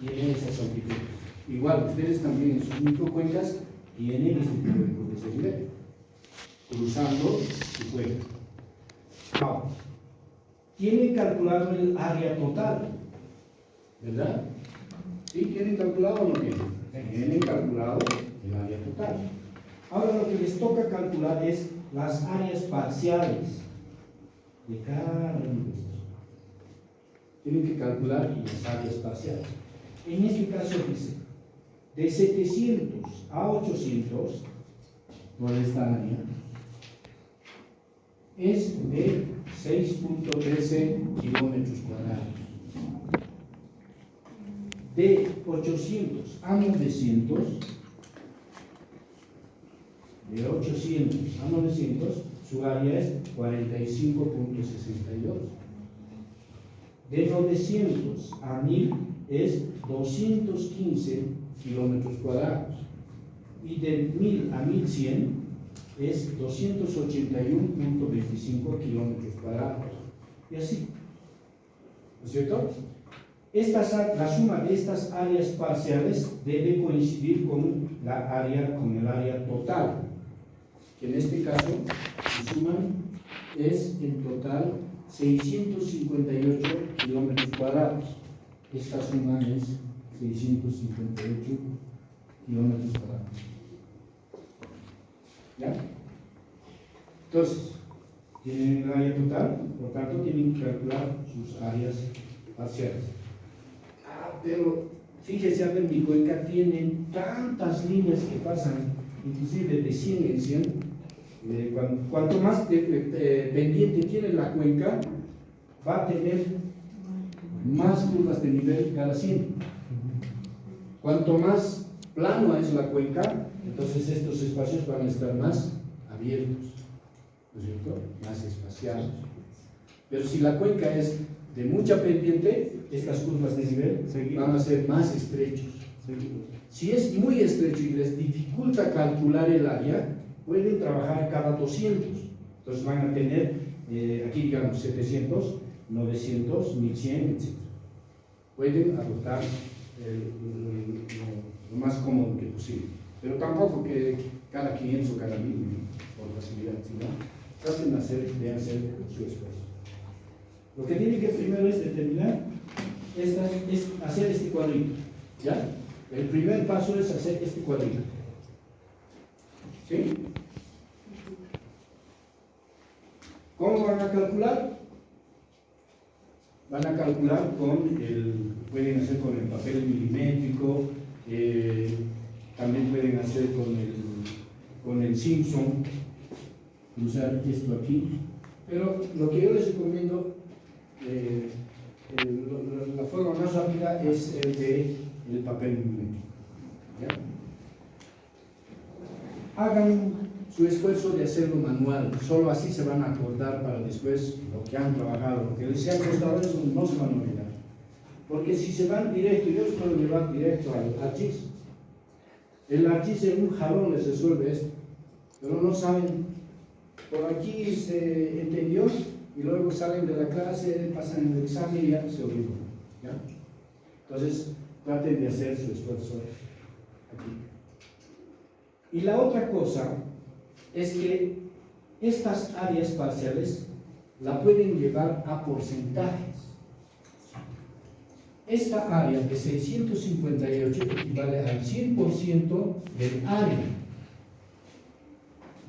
tiene esas altitudes. Igual, ustedes también en sus microcuencas tienen este tipo de curvas de nivel, cruzando su cuenca. Ahora, tienen calculado el área total, ¿verdad? ¿Sí? ¿Tienen calculado o no tienen? Tienen calculado el área total. Ahora lo que les toca calcular es las áreas parciales de cada uno de estos. Tienen que calcular las áreas parciales. En este caso dice, de 700 a 800, por esta área, es de 6.13 kilómetros cuadrados. De 800 a 900, de 800 a 900, su área es 45.62. De 900 a 1000 es 215 kilómetros cuadrados. Y de 1000 a 1100 es 281.25 kilómetros cuadrados. Y así. ¿No es cierto? La suma de estas áreas parciales debe coincidir con el área total, que en este caso su suma es en total 658 kilómetros cuadrados. Esta suma es 658 kilómetros cuadrados. ¿Ya? Entonces, tienen el área total, por tanto tienen que calcular sus áreas parciales. Pero fíjese, a ver, mi cuenca tiene tantas líneas que pasan, inclusive de 100 en 100. Cuanto más pendiente tiene la cuenca, va a tener más curvas de nivel cada 100. Cuanto más plano es la cuenca, entonces estos espacios van a estar más abiertos, ¿no es cierto? Más espaciados. Pero si la cuenca es de mucha pendiente, estas curvas de nivel van a ser más estrechos. Si es muy estrecho y les dificulta calcular el área, pueden trabajar cada 200. Entonces van a tener, aquí digamos 700, 900, 1100, etc. Pueden adoptar lo más cómodo que posible. Pero tampoco que cada 500 o cada 1000, por facilidad, sino traten de hacer su esfuerzo. Lo que tienen que primero es determinar, es hacer este cuadrito, ¿ya? El primer paso es hacer este cuadrito. ¿Sí? ¿Cómo van a calcular? Van a calcular pueden hacer con el papel milimétrico, también pueden hacer con el Simpson, usar esto aquí. Pero lo que yo les recomiendo, la forma más rápida es el papel milimétrico. ¿Ya? Hagan su esfuerzo de hacerlo manual, solo así se van a acordar para después lo que han trabajado, lo que les ha costado, eso no se van a olvidar. Porque si se van directo, yo les puedo llevar directo al ArcGIS. El ArcGIS en un jalón les resuelve esto, pero no saben, por aquí se entendió y luego salen de la clase, pasan el examen y ya se olvidan. ¿Ya? Entonces, traten de hacer su esfuerzo aquí. Y la otra cosa es que estas áreas parciales la pueden llevar a porcentajes. Esta área de 658 equivale al 100% del área.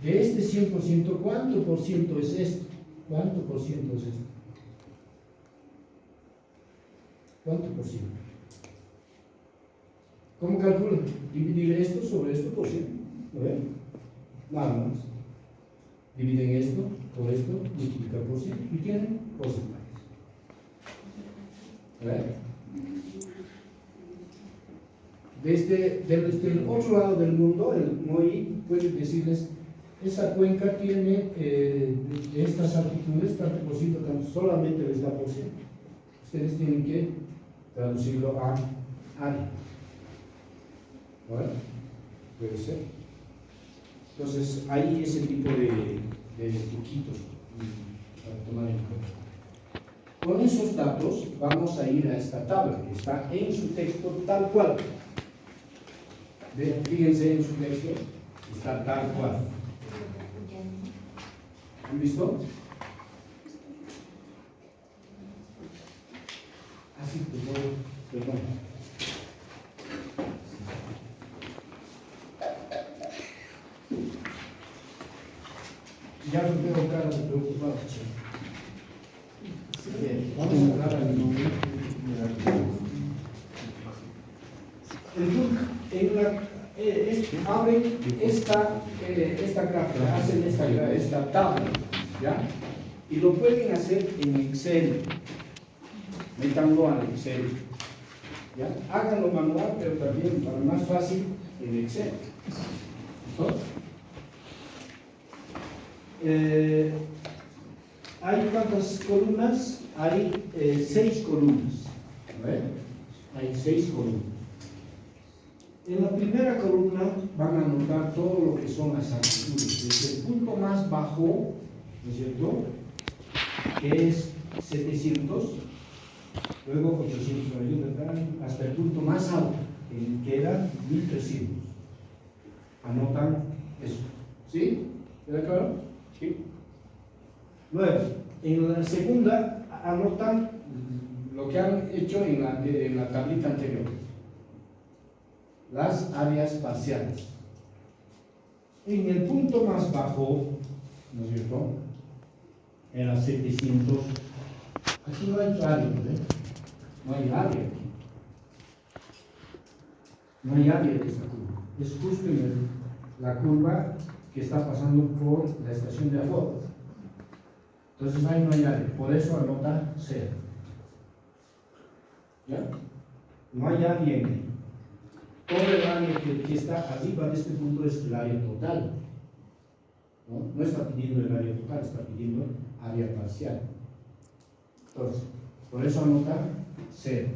De este 100%, ¿cuánto por ciento es esto? ¿Cuánto por ciento es esto? ¿Cuánto por ciento? ¿Cómo calculan? Dividir esto sobre esto por ciento. ¿Lo ven? Nada más. Dividen esto por esto, multiplicar por 100 y tienen porcentajes. ¿Ven? Desde el otro lado del mundo, el MOI puede decirles, esa cuenca tiene de estas altitudes, tanto por ciento, tanto, solamente les da por ciento. Ustedes tienen que traducirlo a área. ¿Vale? Puede ser. Entonces, hay ese tipo de truquitos para tomar en cuenta. Con esos datos vamos a ir a esta tabla que está en su texto tal cual. Fíjense en su texto, está tal cual. ¿Han visto? Así, perdón. Ya no tengo cara de preocupado, che. Bien, vamos a hablar al nombre. Abren esta gráfica, hacen esta tabla, ¿ya? Y lo pueden hacer en Excel. Métanlo al Excel, ¿ya? Háganlo manual, pero también para más fácil en Excel. ¿Listo? ¿Hay cuántas columnas? Hay 6 columnas. A ver, hay 6 columnas. En la primera columna van a anotar todo lo que son las altitudes, desde el punto más bajo, ¿no es cierto?, que es 700, luego 891, hasta el punto más alto, que era 1300. Anotan eso. ¿Sí? ¿Queda claro? Sí. Luego, en la segunda anotan lo que han hecho en la tablita anterior. Las áreas parciales. En el punto más bajo, ¿no es cierto?, era 700. Aquí no hay área, ¿eh? No hay área aquí. No hay área de esta curva. Es justo en la curva que está pasando por la estación de Afod. Entonces ahí no hay área. Por eso anota 0. ¿Ya? No hay área en él. Todo el área que está arriba de este punto es el área total. No está pidiendo el área total, está pidiendo área parcial. Entonces, por eso anota 0.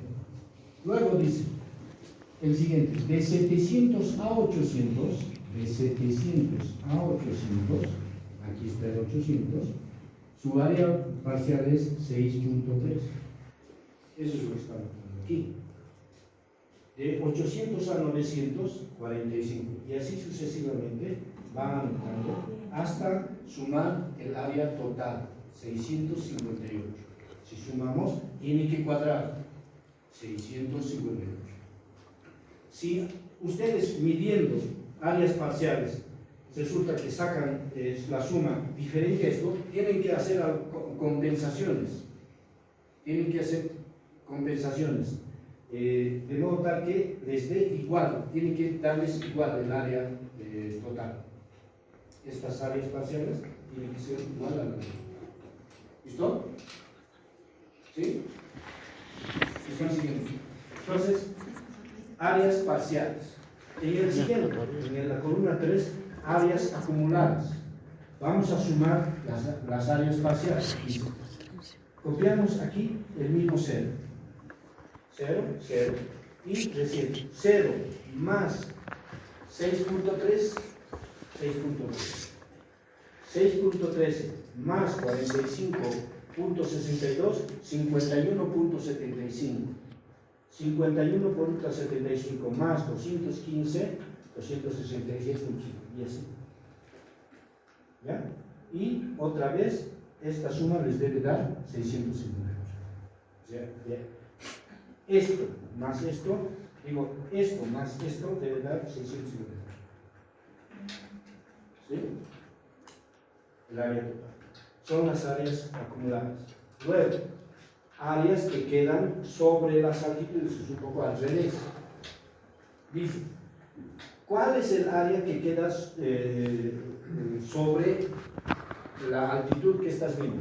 Luego dice el siguiente: de 700 a 800, aquí está el 800, su área parcial es 6.3. Eso es lo que está anotando aquí. De 800 a 900, 45. Y así sucesivamente van anotando hasta sumar el área total, 658. Si sumamos, tiene que cuadrar 658. Si ustedes midiendo áreas parciales resulta que sacan la suma diferente a esto, tienen que hacer compensaciones. De modo tal que les dé igual, tienen que darles igual el área total. Estas áreas parciales tienen que ser igual a la área. ¿Listo? ¿Sí? ¿Están siguiendo? Entonces, áreas parciales. En el siguiente, en la columna 3, áreas acumuladas. Vamos a sumar las áreas parciales. Copiamos aquí el mismo 0. 0, 0. Y decir 0 más 6.3, 6.3. 6.13 más 45.62, 51.75. 51.75 más 215, 266.5. Y así. ¿Ya? Y otra vez, esta suma les debe dar 658. O sea, esto más esto, esto más esto debe dar 658. ¿Sí? El área total. Son las áreas acumuladas. Luego, áreas que quedan sobre las altitudes, es un poco al revés. Dice, ¿cuál es el área que queda sobre la altitud que estás viendo?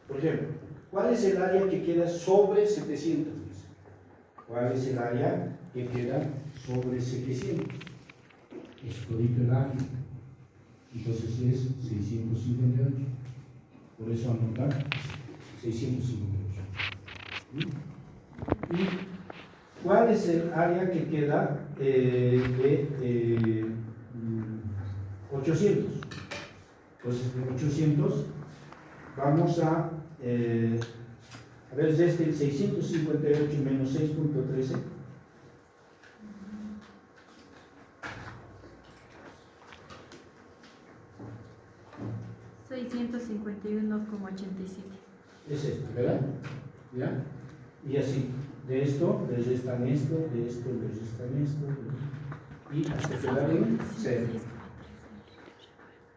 Por ejemplo, ¿cuál es el área que queda sobre 700? Dice. ¿Cuál es el área que queda sobre 700? Es todito el área. Entonces es 658. Por eso anotar 658. ¿Y cuál es el área que queda de 800? Entonces de 800 vamos a A ver, desde 658 menos 6.13. 651,87. Es esto, ¿verdad? ¿Ya? Y así, de esto, les restan esto, de esto, les restan esto, y hasta quedar en 0.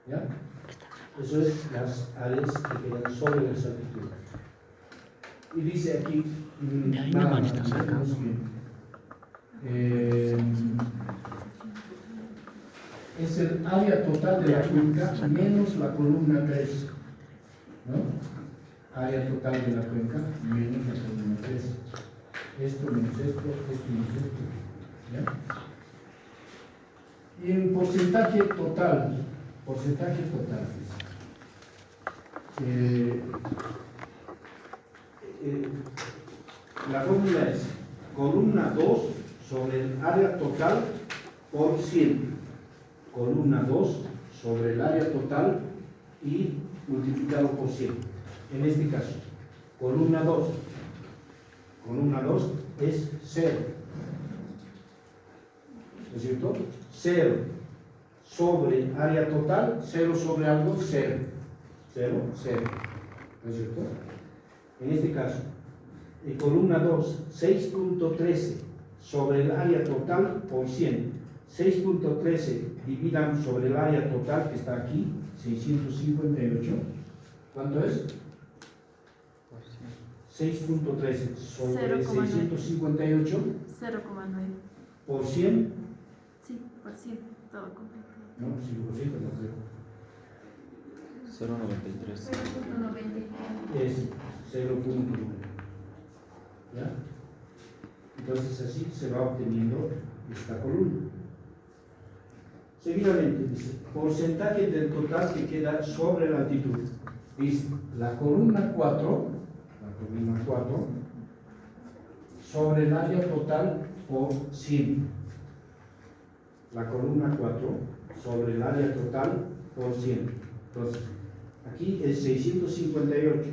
¿Ya? Eso es las áreas que quedan sobre las altitudes. Y dice aquí, nada más, es el área total de la cuenca menos la columna 3, ¿no? Área total de la cuenca menos la columna 3. Esto menos esto, esto menos esto. ¿Ya? Y en porcentaje total, la fórmula es columna 2 sobre el área total por 100. Columna 2 sobre el área total y multiplicado por 100. En este caso, columna 2 es 0. ¿No es cierto? 0 sobre área total, 0 sobre algo, 0. 0, 0. ¿No es cierto? En este caso, columna 2, 6.13 sobre el área total por 100. 6.13 dividan sobre el área total que está aquí, 658. ¿Cuánto es? 6.13 sobre 658. 0,9. ¿Por 100? Sí, por 100, todo completo. No, 5%, no creo. 0.93. 0,90. Es 0.9. ¿Ya? Entonces así se va obteniendo esta columna. Seguidamente dice, porcentaje del total que queda sobre la altitud. Dice, la columna 4 sobre el área total por 100. La columna 4 sobre el área total por 100. Entonces, aquí es 658.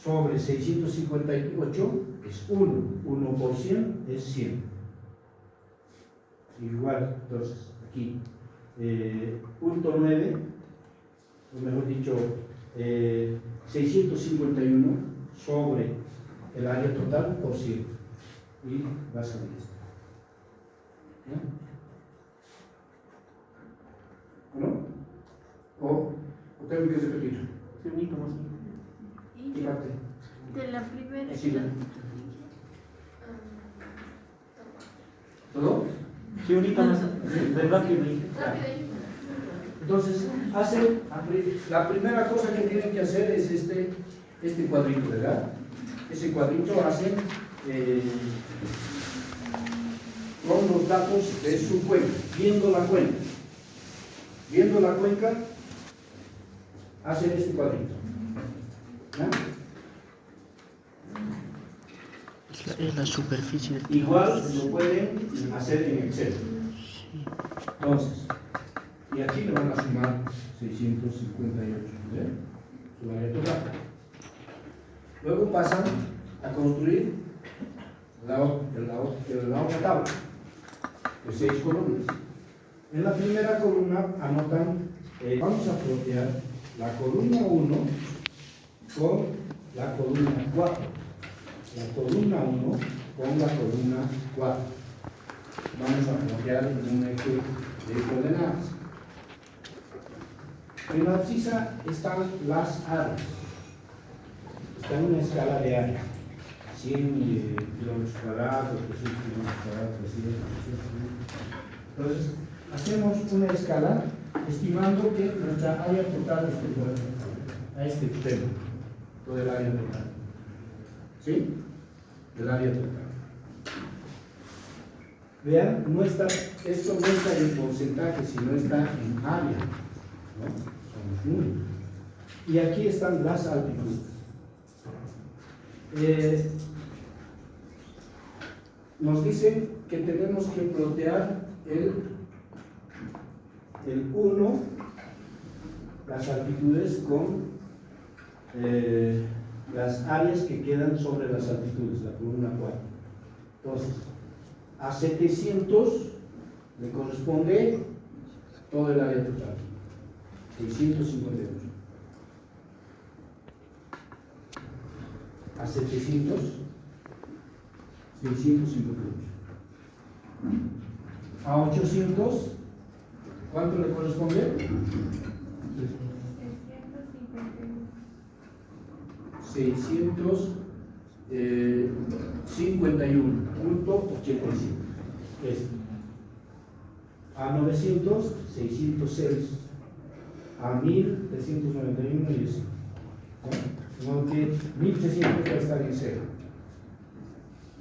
Sobre 658 es 1. 1 por 100 es 100. Igual, entonces, aquí, punto 9, o mejor dicho, 651 sobre el área total por 100. Y va a salir esto. ¿No? ¿O tengo que repetir? Y ¿Qué parte? de la primera. Sí, ¿todo? Sí, unito más. Rápido. Entonces, la primera cosa que tienen que hacer es este cuadrito, ¿verdad? Ese cuadrito hacen con los datos de su cuenca, viendo la cuenca. Viendo la cuenca, hacen este cuadrito. ¿Ya? Es la superficie. Igual lo pueden hacer en Excel. Entonces, y aquí le van a sumar 658, ¿eh? Su área total. Luego pasan a construir la otra tabla de 6 columnas. En la primera columna anotan, vamos a flotear la columna 1 con la columna 4. La columna 1 con la columna 4. Vamos a flotear en un eje de coordenadas. En la abscisa están las áreas. Está en una escala de áreas. 100 kilómetros cuadrados, 300 kilómetros cuadrados, 300, 300. Entonces, hacemos una escala estimando que nuestra área total es a este extremo, todo el área total. ¿Sí? Del área total. Vean, esto no está en porcentaje, sino está en área. ¿No? Son los números. Y aquí están las altitudes. Nos dicen que tenemos que plotear el 1, las altitudes con las áreas que quedan sobre las altitudes, la columna 4. Entonces, a 700 le corresponde todo el área total, 658. A 700, 658. A 800, ¿cuánto le corresponde? 651.85. A 900, 606. A 1391 y eso. Aunque 1300 va a estar en cero.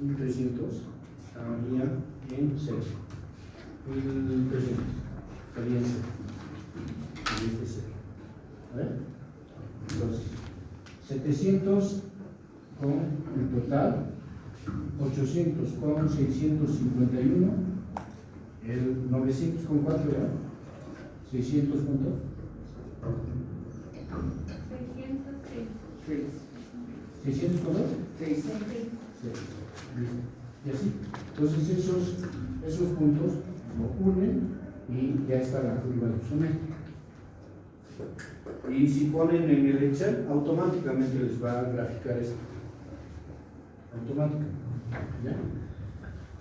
1300 estaría en cero. 1300 estaría en cero. Y este cero. A ver. Entonces, 700 con el total, 800 con 651, el 900 con 4 ya, 600 ¿cuánto? 600 con 2? 6. Y así. Entonces esos puntos lo unen y ya está la curva de isométrica. Y si ponen en el Excel, automáticamente les va a graficar esto. Automáticamente. ¿Ya?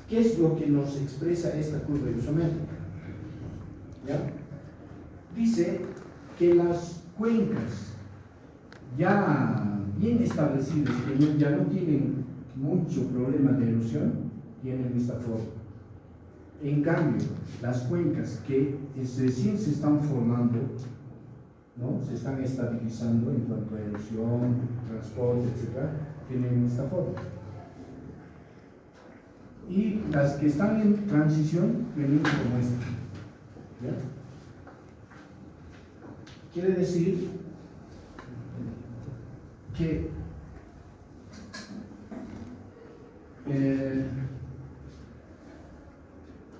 ¿Qué es lo que nos expresa esta curva isométrica? ¿Ya? Dice que las cuencas ya bien establecidas, que ya no tienen mucho problema de erosión, tienen esta forma. En cambio, las cuencas que recién se están formando, ¿no? Se están estabilizando en cuanto a erosión, transporte, etc., tienen esta forma. Y las que están en transición tienen como esta. ¿Ya? Quiere decir que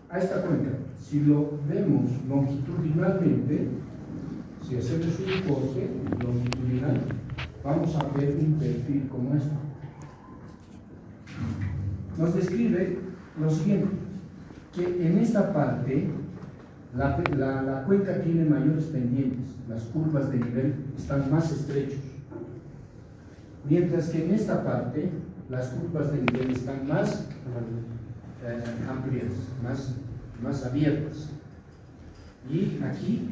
a esta cuenca, si lo vemos longitudinalmente, si hacemos un corte longitudinal, vamos a ver un perfil como este. Nos describe lo siguiente, que en esta parte la cuenca tiene mayores pendientes, las curvas de nivel están más estrechos, mientras que en esta parte las curvas de nivel están más amplias, más abiertas, y aquí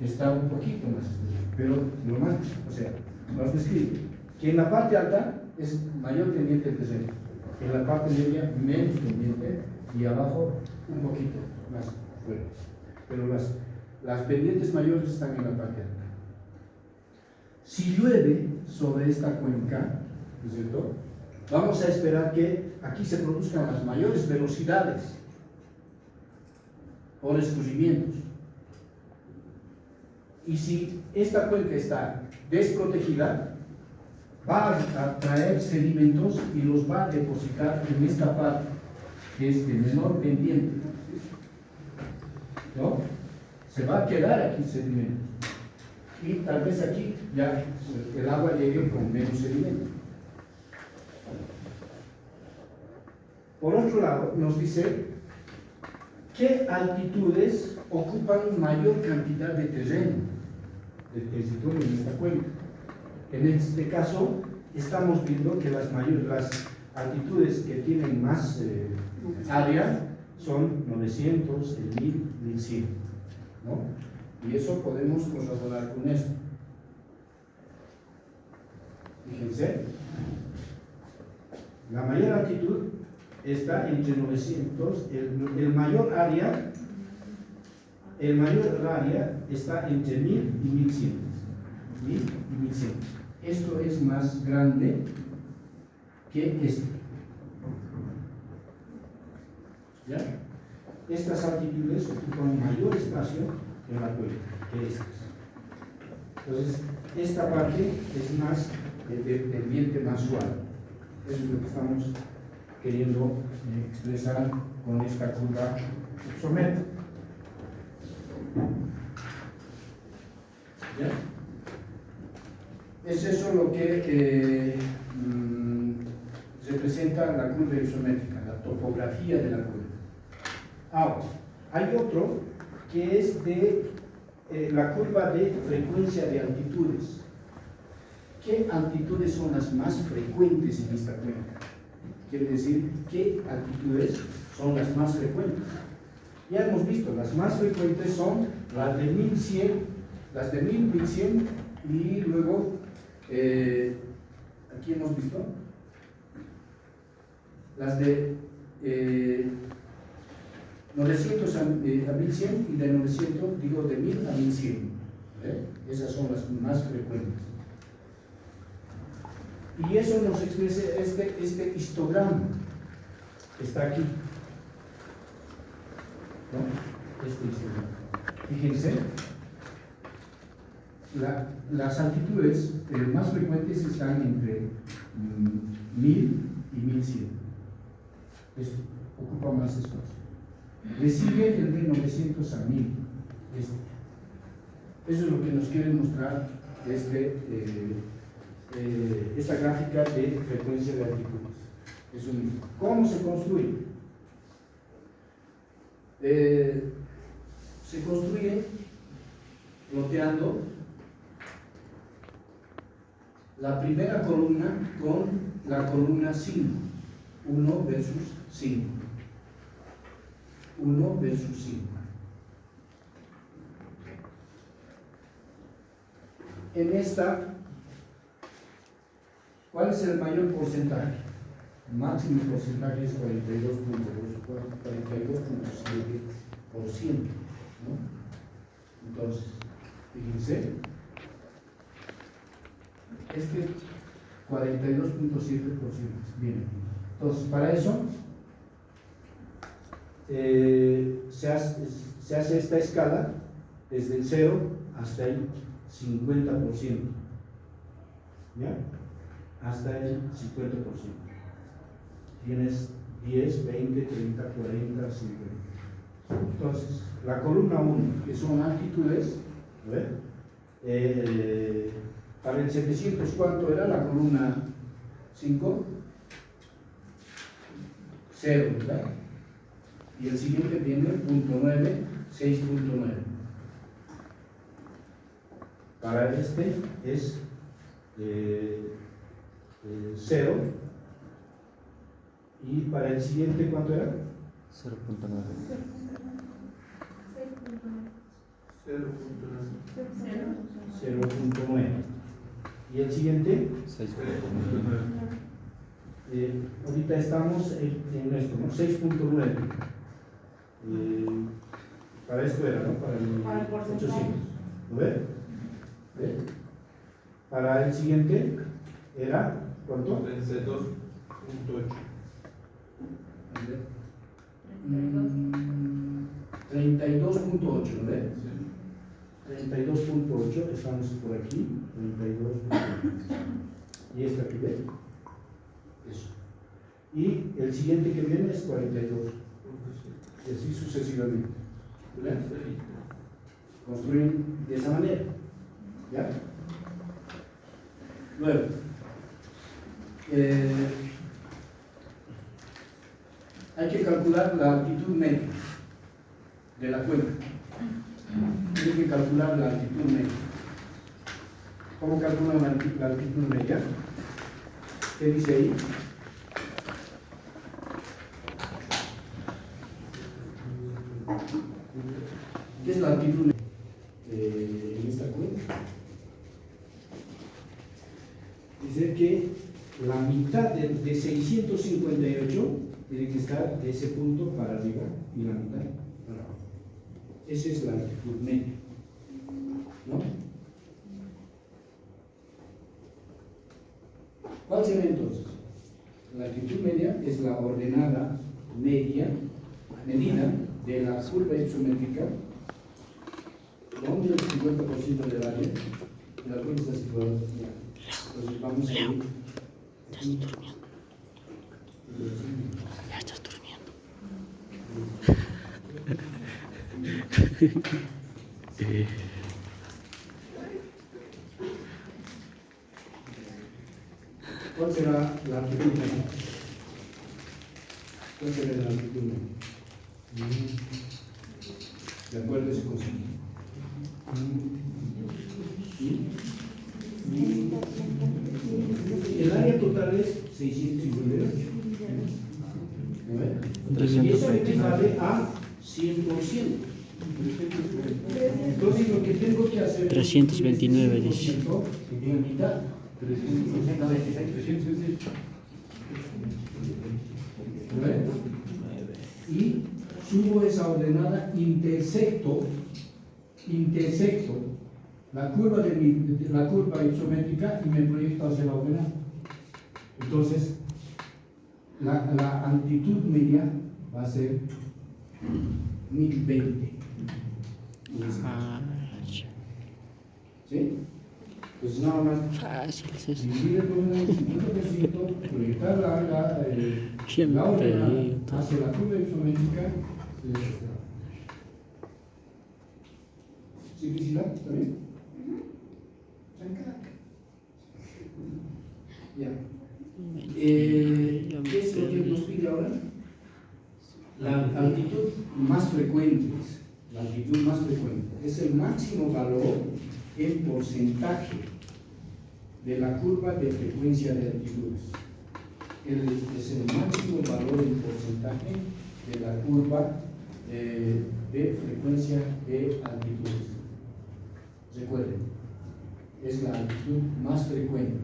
está un poquito más estrecho, pero lo más, o sea, nos describe que en la parte alta es mayor pendiente el terreno, en la parte media menos pendiente y abajo un poquito más fuera, pero las pendientes mayores están en la parte alta. Si llueve sobre esta cuenca, ¿no es cierto?, vamos a esperar que aquí se produzcan las mayores velocidades por escurrimientos. Y si esta cuenca está desprotegida, va a traer sedimentos y los va a depositar en esta parte, que es de menor pendiente, ¿no? Se va a quedar aquí sedimentos. Y tal vez aquí ya el agua llegue con menos sedimento. Por otro lado, nos dice qué altitudes ocupan mayor cantidad de terreno, de territorio en esta cuenca. En este caso, estamos viendo que las altitudes que tienen más área son 900, 1000, 1100, ¿no? Y eso podemos corroborar con esto. Fíjense, la mayor altitud está entre 900, el mayor área está entre 1000 y 1100. 1000 y 1100. Esto es más grande que esto. ¿Ya? Estas altitudes ocupan mayor espacio en la cuenca que estas. Entonces, esta parte es más de ambiente más suave. Eso es lo que estamos queriendo expresar con esta curva isométrica. ¿Ya? Es eso lo que representa la curva isométrica, la topografía de la curva. Ahora, hay otro que es de la curva de frecuencia de altitudes. ¿Qué altitudes son las más frecuentes en esta cuenca? Quiere decir, ¿qué altitudes son las más frecuentes? Ya hemos visto, las más frecuentes son las de 1100, las de 1000, 1100 y luego, aquí hemos visto, las de 900 a 1100 y de 900, digo, de 1000 a 1100. Esas son las más frecuentes. Y eso nos expresa este histograma que está aquí. ¿No? Este histograma. Fíjense, las altitudes más frecuentes están entre 1000 y 1100. Esto ocupa más espacio. Le sigue el de 900 a 1000. Eso es lo que nos quiere mostrar esta gráfica de frecuencia de altitudes. Eso mismo. ¿Cómo se construye? Se construye ploteando la primera columna con la columna 5, 1 versus 5. 1 versus 5. En esta, ¿cuál es el mayor porcentaje? El máximo porcentaje es 42.7%, ¿no? Entonces, fíjense, 42.7%. Bien. Entonces, para eso se hace esta escala desde el 0 hasta el 50%. ¿Ya? Hasta el 50%. Tienes 10, 20, 30, 40, 50. Entonces, la columna 1, que son altitudes, para el 700, ¿cuánto era la columna 5? 0, ¿verdad? Y el siguiente viene 0.9, 6.9. Para este es 0. Y para el siguiente, ¿cuánto era? 0.9. 0.9. ¿Y el siguiente? 6.9. Ahorita estamos en esto, ¿no? 6.9. Para esto era, ¿no? Para el 800. ¿Lo ves? Para el siguiente era, ¿cuánto? 32.8. 32.8, ¿no ves? 32.8, estamos por aquí, 32.8. Y esta aquí, ¿ves? Eso. Y el siguiente que viene es 42. Y así sucesivamente. ¿Verdad? Construyen de esa manera. ¿Ya? Luego, hay que calcular la altitud media de la cuenca. Hay que calcular la altitud media. ¿Cómo calculan la altitud media? ¿Qué dice ahí? ¿Qué es la altitud media en esta cuenca? Dice que la mitad de 658 tiene que estar de ese punto para arriba y la mitad para abajo. Esa es la altitud media, ¿no? ¿Cuál sería entonces? La altitud media es la ordenada medida de la curva isométrica, donde el 50% del área de la curva está situada. Entonces vamos a ir. Ya estás durmiendo. ¿Cuál será la amplitud media? ¿Cuál será la amplitud media? De acuerdo a ese concepto. El área total es 658. Y eso equivale a 100%. Entonces lo que tengo que hacer 329 dice. en mitad. 329. Y subo esa ordenada, intersecto la curva isométrica y me proyecto hacia la ordenada. Entonces, la amplitud media va a ser 1020. ¿Sí? Pues nada más. Fácil es eso. Dividir por un 50%, proyectar la ordenada hacia la curva isométrica. ¿Sí, Priscila? ¿Está bien? Ya. ¿Qué es lo que nos pide ahora? La amplitud más frecuente. La amplitud más frecuente es el máximo valor en porcentaje de la curva de frecuencia de altitudes. Es el máximo valor en porcentaje de la curva de frecuencia de altitudes. Recuerden, es la altitud más frecuente.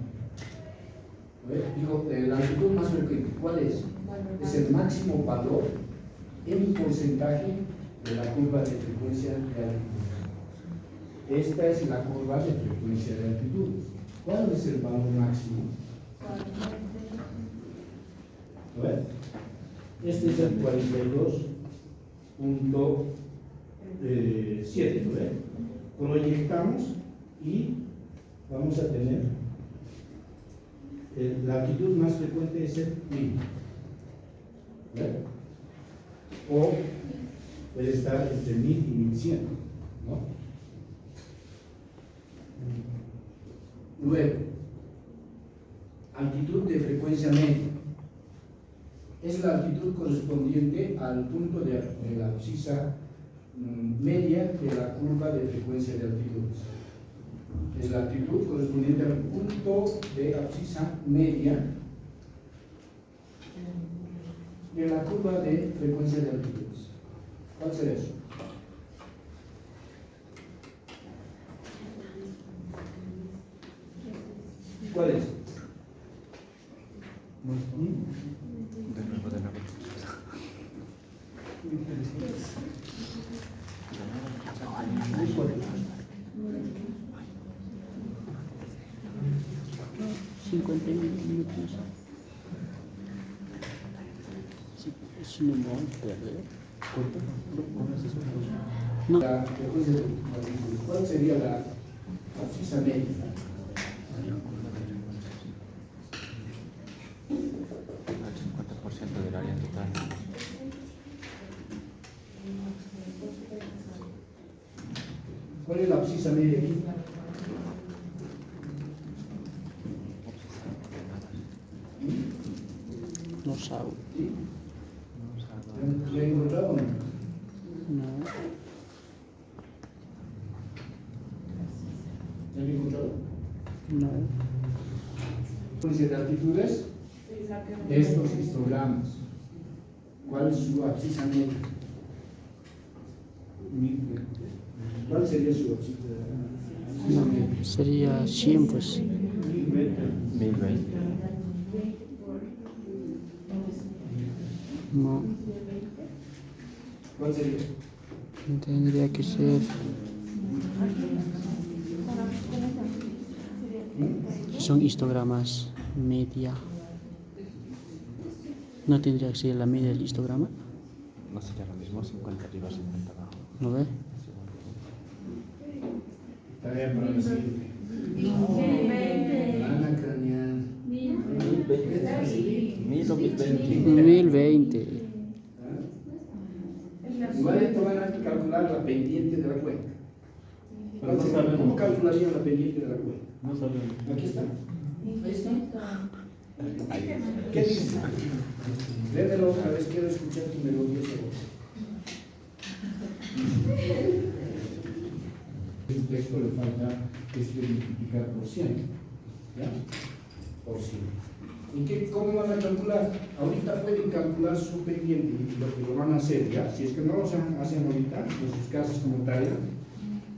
Digo, la altitud más frecuente, ¿cuál es? Es el máximo valor en porcentaje de la curva de frecuencia de altitudes. Esta es la curva de frecuencia de altitudes. ¿Cuál es el valor máximo? A ver, este es el 42.7, ¿no ve? Proyectamos y vamos a tener la altitud más frecuente es el 1000. O puede estar entre 1000 y 1100, ¿no? Luego, altitud de frecuencia media. Es la altitud correspondiente al punto de la abscisa media de la curva de frecuencia de altitudes. Es la altitud correspondiente al punto de abscisa media de la curva de frecuencia de altitudes. ¿Cuál será eso? ¿Cuál es? De nuevo. 50 minutos. Si no me perder. No. La frecuencia de altitudes. ¿Cuál sería la abscisa media? El 50% del área total. ¿Cuál es la abscisa media aquí? No sabe. ¿Sí? ¿Lo he encontrado o no? No. ¿Lo he encontrado? No. Frecuencia de altitudes, estos histogramas. ¿Cuál es su abscisa media? ¿Cuál sería su abscisa media? Sería 100, pues. 1020. No. ¿Cuál sería? Tendría que ser. Son histogramas media. ¿No tendría que ser la media del histograma? No sería lo mismo, 50 arriba, 50 abajo. ¿No ve? Tarea para el siguiente. Ana craneal. 1020. Igual te van a calcular la pendiente de la cuenca. Pero no sabemos. ¿Cómo calcularían la pendiente de la cuenca? No sabemos. Aquí está. Ahí está. ¿Qué dice? Léemelo otra vez, quiero escuchar tu melodiosa voz. El texto le falta multiplicar por 100. ¿Ya? Por 100. ¿Y cómo van a calcular? Ahorita pueden calcular su pendiente y lo que lo van a hacer, ¿ya? Si es que no lo hacen ahorita, en sus casas como tarea,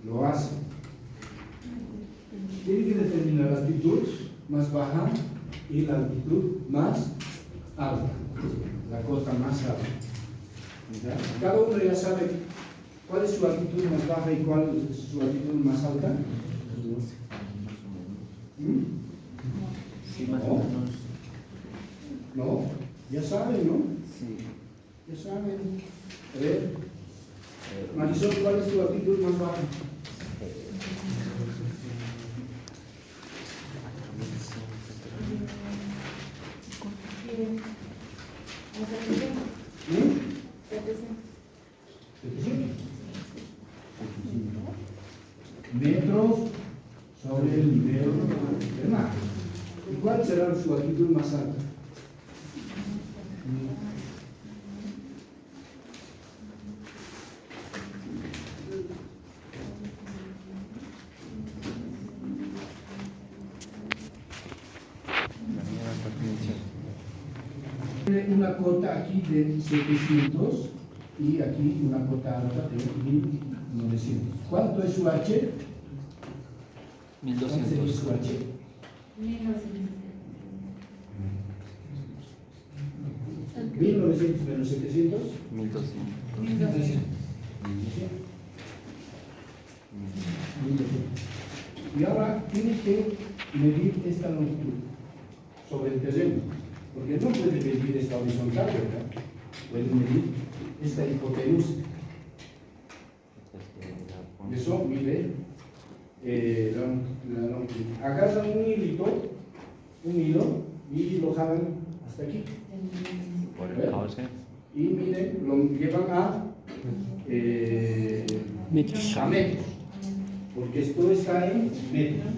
lo hacen. Tienen que determinar la altitud más baja y la altitud más alta, la cota más alta. ¿Ya? Cada uno ya sabe cuál es su altitud más baja y cuál es su altitud más alta. Sí, más o menos. No, ya saben, ¿no? Sí. Ya saben. A ver, Marisol, ¿cuál es tu altitud más baja? ¿Mm? 700 metros sobre el nivel del mar. ¿Y cuál será su altitud más alta? Tiene una cota aquí de 700 y aquí una cota alta de 1900. ¿Cuánto es su H? ¿Cuánto sería 1200. su H? 1900 menos 700. 1200. Y ahora tiene que medir esta longitud sobre el terreno, porque no puede medir esta horizontal, ¿verdad? Puede medir esta hipotenusa. Eso mide la longitud. Agarran un hilo y lo jalan hasta aquí. Por el cauce. Y miren, lo llevan a Metros. a metros, porque esto está en metros.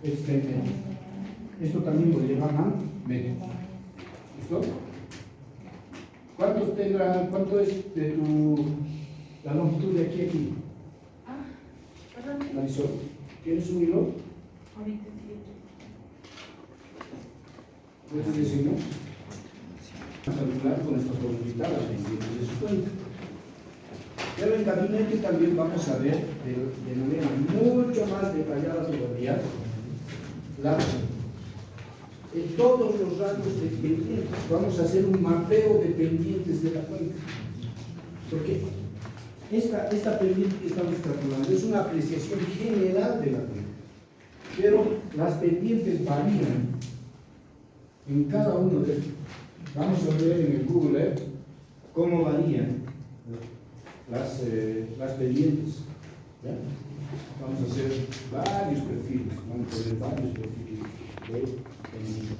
Está en metros. Esto también lo llevan a metros. ¿Listo? ¿Cuánto es de la longitud de aquí a aquí? Marisol, ¿tienes un hilo? ¿Puedes decirnos? Vamos a calcular con esta fórmula las pendientes de su cuenta. Pero en gabinete también vamos a ver de manera mucho más detallada todavía en todos los rangos de pendientes. Vamos a hacer un mapeo de pendientes de la cuenta. Porque esta pendiente que estamos calculando es una apreciación general de la cuenta. Pero las pendientes varían en cada uno de estos. Vamos a ver en el Google Earth cómo varían las pendientes. ¿Ya? Vamos a hacer varios perfiles, vamos a ver varios perfiles de pendientes.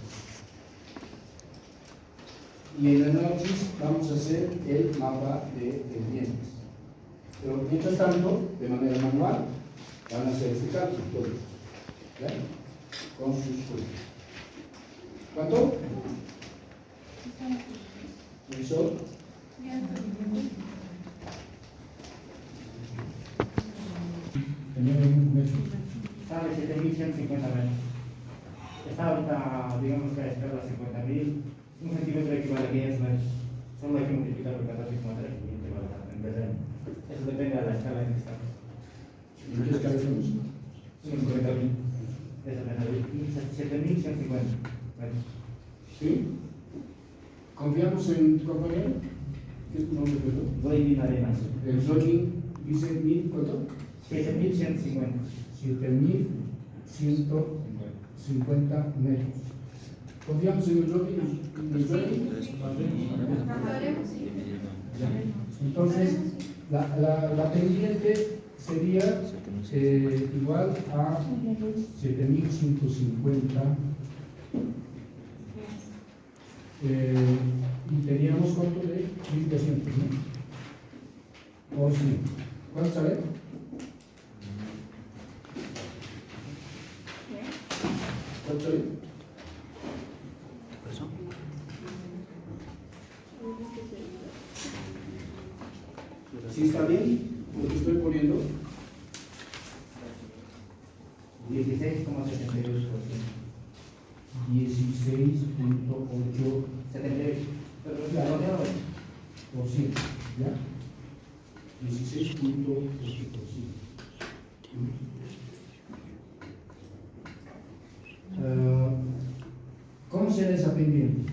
Y en el análisis vamos a hacer el mapa de pendientes. Pero mientras tanto, de manera manual, van a hacer este cálculo todos, ¿ya? Con sus cuentas. ¿Cuánto? ¿Revisor? Sale 7.150 metros. Está ahorita, digamos que a escala 50.000. Un centímetro equivale a 500 metros. Solo hay que multiplicar por 14,3 y igual en terreno. Eso depende de la escala en que estamos. ¿En qué escala estamos? 50.000. Eso es 7.150 metros. ¿Sí? ¿Confiamos en tu compañero? ¿Qué es tu nombre, perdón? Voy a arenas. El Joaquín dice 1000, ¿cuánto? 7.150. 7.150 metros. ¿Confiamos en el Joaquín? Entonces, la pendiente sería igual a 7.150. Y teníamos cuánto de 1.200, ¿no? O sí. ¿Cuánto sale? ¿Cuánto sale? ¿Sí está bien lo que estoy poniendo? 16,78%. 16.8%. 78. ¿Ya? 16.8%. ¿Cómo será esa pendiente?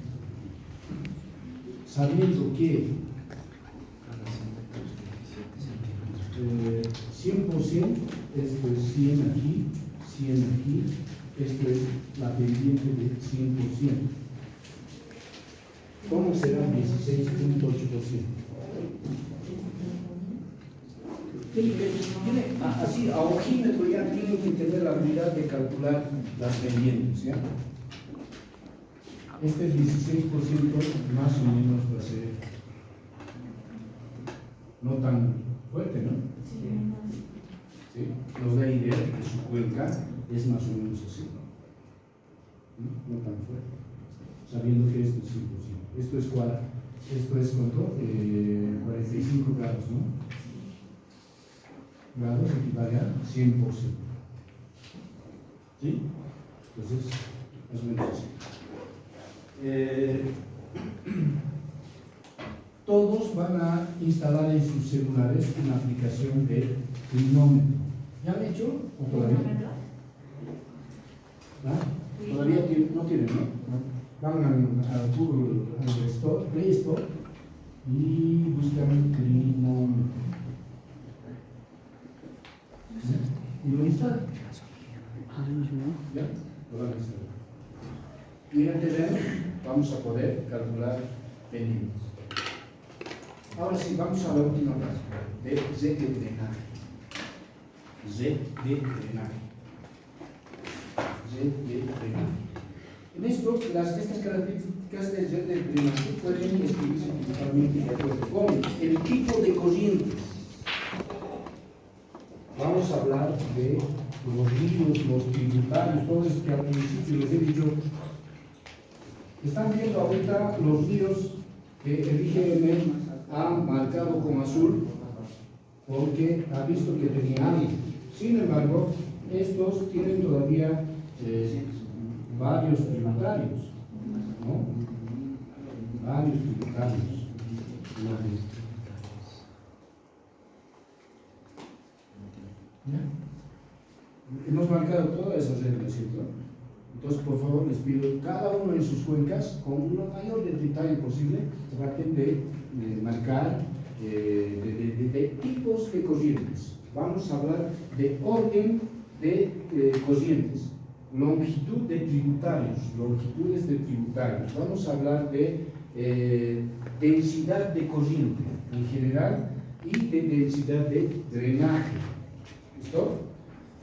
Sabiendo que 100%, esto es 100 aquí, 100 aquí, esto es la pendiente de 100%. ¿Cómo será 16.8%? Así, a ojímetro ya tienen que tener la habilidad de calcular las pendientes, ¿ya? Este 16% más o menos va a ser no tan fuerte, ¿no? ¿Sí? Nos da idea de que su cuenca es más o menos así, no tan fuerte, sabiendo que esto es 100%. Esto es cuál, esto es ¿cuánto? 45 grados, ¿no? Grados equivale a 100%. ¿Sí? Entonces, más o menos así. Todos van a instalar en sus celulares una aplicación de clinómetro. ¿Ya han hecho o todavía? ¿Ah? Todavía no tienen, ¿no? Van al Google, al Store, Play Store y buscan clinómetro. Y lo instalan. ¿Ya? Lo van a instalar. Y en el terreno vamos a poder calcular pendientes. Ahora sí, vamos a la última frase de Z de drenaje. Z de drenaje. Z de drenaje. En esto, estas características del Z de drenaje pueden escribirse principalmente de acuerdo con el tipo de corrientes. Vamos a hablar de los ríos, los tributarios, todo eso que al principio les he dicho. Están viendo ahorita los ríos que el IGM ha marcado como azul porque ha visto que tenía agua. Sin embargo, estos tienen todavía varios tributarios, ¿no? Varios tributarios. ¿Ya? Hemos marcado todas esas reglas, ¿cierto? Entonces, por favor, les pido cada uno en sus cuencas, con lo mayor de detalle posible, traten de marcar de tipos de corrientes. Vamos a hablar de orden de corrientes, longitud de tributarios, longitudes de tributarios. Vamos a hablar de densidad de corriente en general y de densidad de drenaje. ¿Listo?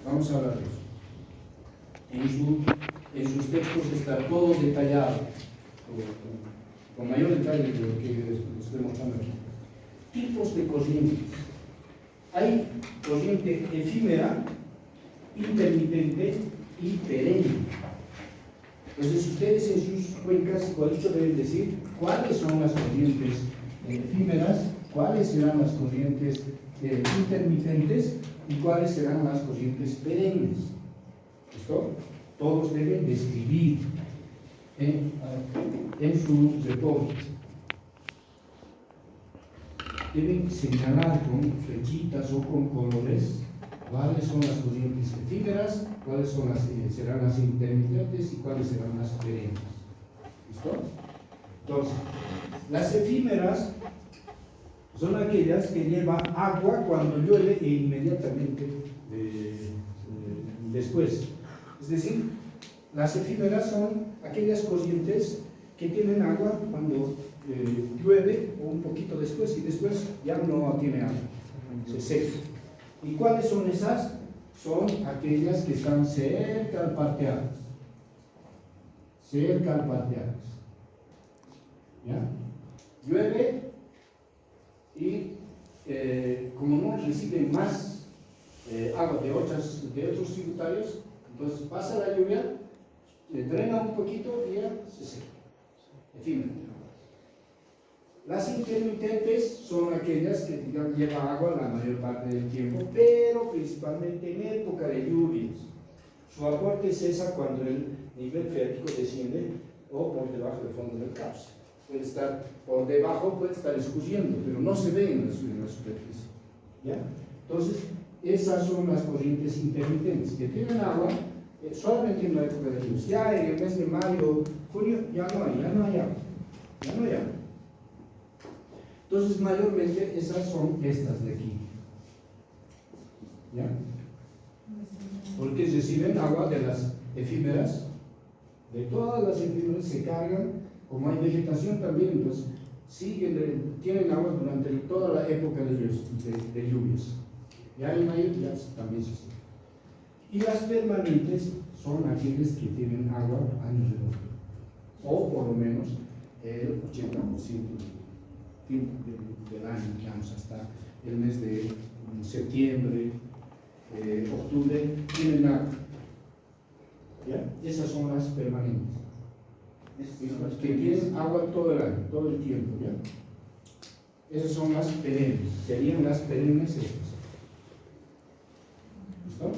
Vamos a hablar de eso. En sus textos está todo detallado, con mayor detalle de lo que les estoy mostrando aquí. Tipos de corrientes. Hay corriente efímera, intermitente y perenne. Entonces, ustedes en sus cuencas igualito deben decir cuáles son las corrientes efímeras, cuáles serán las corrientes intermitentes y cuáles serán las corrientes perennes. ¿Listo? Todos deben describir en su reporte. Deben señalar con flechitas o con colores cuáles son las corrientes efímeras, cuáles son serán las intermitentes y cuáles serán las perennes. ¿Listo? Entonces, las efímeras son aquellas que llevan agua cuando llueve e inmediatamente después. Es decir, las efímeras son aquellas corrientes que tienen agua cuando llueve o un poquito después y después ya no tiene agua, se seca. ¿Y cuáles son esas? Son aquellas que están cerca al parteaguas. Cerca al parteaguas. ¿Ya? Llueve y como no reciben más agua de otros tributarios, entonces pasa la lluvia, drena un poquito y ya se seca. Efímero. Las intermitentes son aquellas aquellas que digamos, llevan agua la mayor parte del tiempo, pero principalmente en época de lluvias. Su aporte cesa cuando el nivel freático desciende o por debajo del fondo del cauce. Puede estar por debajo, puede estar escurriendo, pero no se ve en la superficie. ¿Ya? Entonces, esas son las corrientes intermitentes que tienen agua solamente en la época de lluvias. Ya en el mes de mayo, junio, ya no hay agua. Ya no hay agua. Entonces, mayormente esas son estas de aquí. ¿Ya? Porque reciben agua de las efímeras, de todas las efímeras se cargan, como hay vegetación también, entonces tienen agua durante toda la época de lluvias. Ya en mayo ya también se sigue. Y las permanentes son aquellas que tienen agua años de noche, o por lo menos el 80% del año, digamos, hasta el mes de septiembre, octubre, tienen agua. ¿Ya? Esas son las permanentes, que tienen agua todo el año, todo el tiempo. ¿Ya? Esas son las perennes, serían las perennes estas. ¿Listo?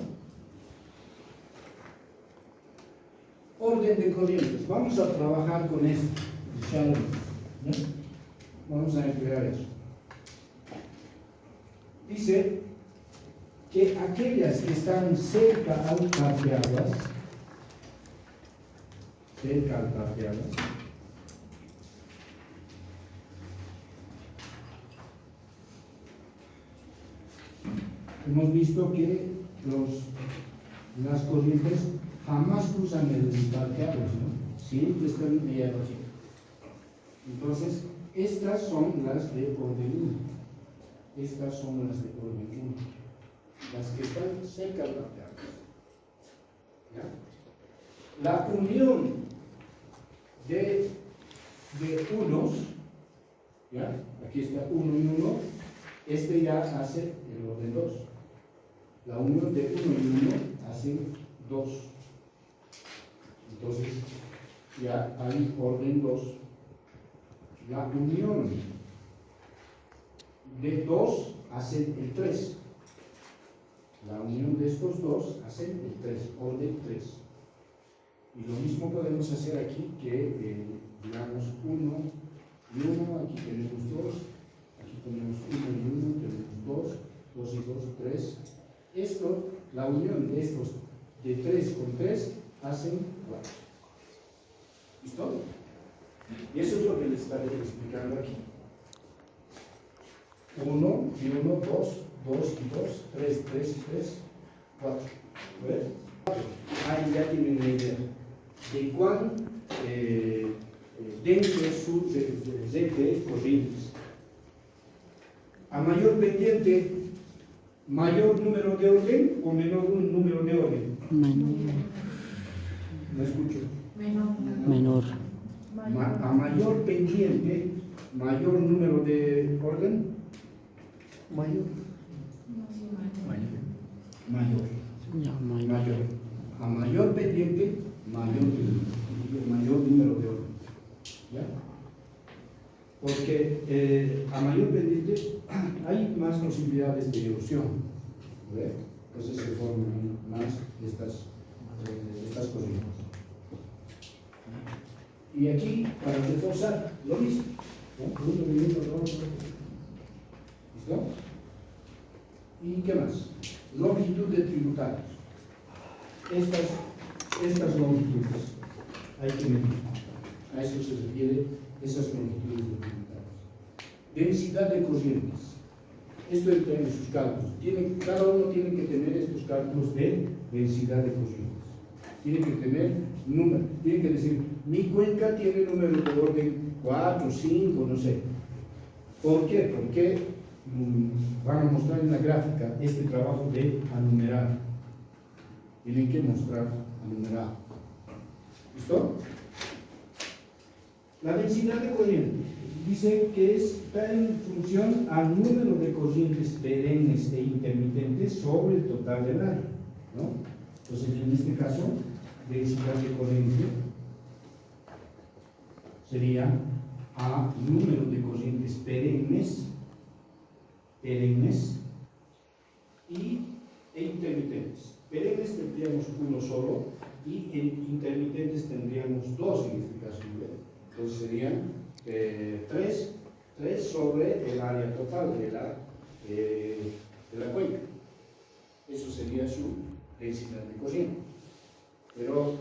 Orden de corrientes. Vamos a trabajar con esto. ¿Ya? Vamos a emplear eso. Dice que aquellas que están cerca al parteaguas, hemos visto que las corrientes jamás cruzan el parteaguas, ¿no? Siempre están en ella. Entonces, estas son las de orden 1. Estas son las de orden 1. Las que están cerca del parteaguas. ¿Ya? La unión de unos, ¿ya? Aquí está 1 y 1, este ya hace el orden 2. La unión de 1 y 1 hace 2. Entonces, ya hay orden 2. La unión de 2 hace el 3. La unión de estos dos hace el 3, orden 3. Y lo mismo podemos hacer aquí que, digamos, 1 y 1, aquí tenemos 2, aquí tenemos 1 y 1, tenemos 2 y 2, 3. Esto, la unión de estos de 3 con 3 hacen 4. ¿Listo? Y eso es lo que les estaré explicando aquí. 1 y 1, 2, 2 y 2, 3, 3 y 3, 4. ¿Ves? Ahí ya tienen una idea de cuán denso es su red de corrientes. A mayor pendiente, mayor número de orden o menor número de orden. No escucho. Menor. A mayor pendiente, mayor número de orden. Mayor. Ya, Mayor. A mayor pendiente, mayor número de orden. ¿Ya? Porque a mayor pendiente hay más posibilidades de erosión. ¿Ve? Entonces se forman más estas corrientes. Y aquí, para reforzar, lo mismo. ¿No? ¿Listo? ¿Y qué más? Longitud de tributarios. Estas longitudes hay que medir. A eso se refiere esas longitudes de tributarios. Densidad de corrientes. Esto entra en sus cálculos. Cada uno tiene que tener estos cálculos de densidad de corrientes. Tiene que tener número. Tiene que decir, mi cuenca tiene número de orden 4, 5, no sé. ¿Por qué? Porque van a mostrar en la gráfica este trabajo de anumerar. Tienen que mostrar anumerado. ¿Listo? La densidad de corriente dice que está en función al número de corrientes perennes e intermitentes sobre el total del área, ¿no? Entonces, en este caso, densidad de corriente sería a número de corrientes perennes perennes e intermitentes. Perennes tendríamos uno solo y en intermitentes tendríamos dos en este caso. Entonces serían tres sobre el área total de la cuenca. Eso sería su densidad de cocina. Pero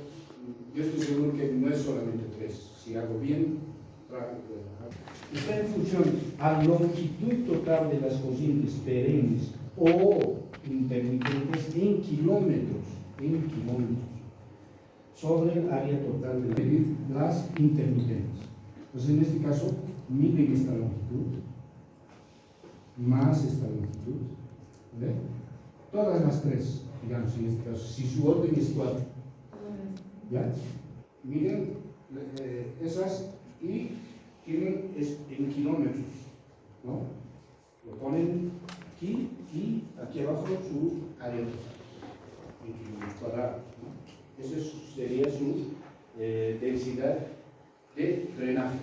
yo estoy seguro que no es solamente 3. Si hago bien, está en función a longitud total de las corrientes perennes o intermitentes en kilómetros, sobre el área total de las intermitentes. Entonces, en este caso, miden esta longitud, más esta longitud, ¿ve? Todas las tres, digamos, en este caso, si su orden es 4, ¿ya? Miren esas y tienen en kilómetros, ¿no? Lo ponen aquí y aquí abajo su área total, en kilómetros cuadrados, ¿no? Esa sería su densidad de drenaje.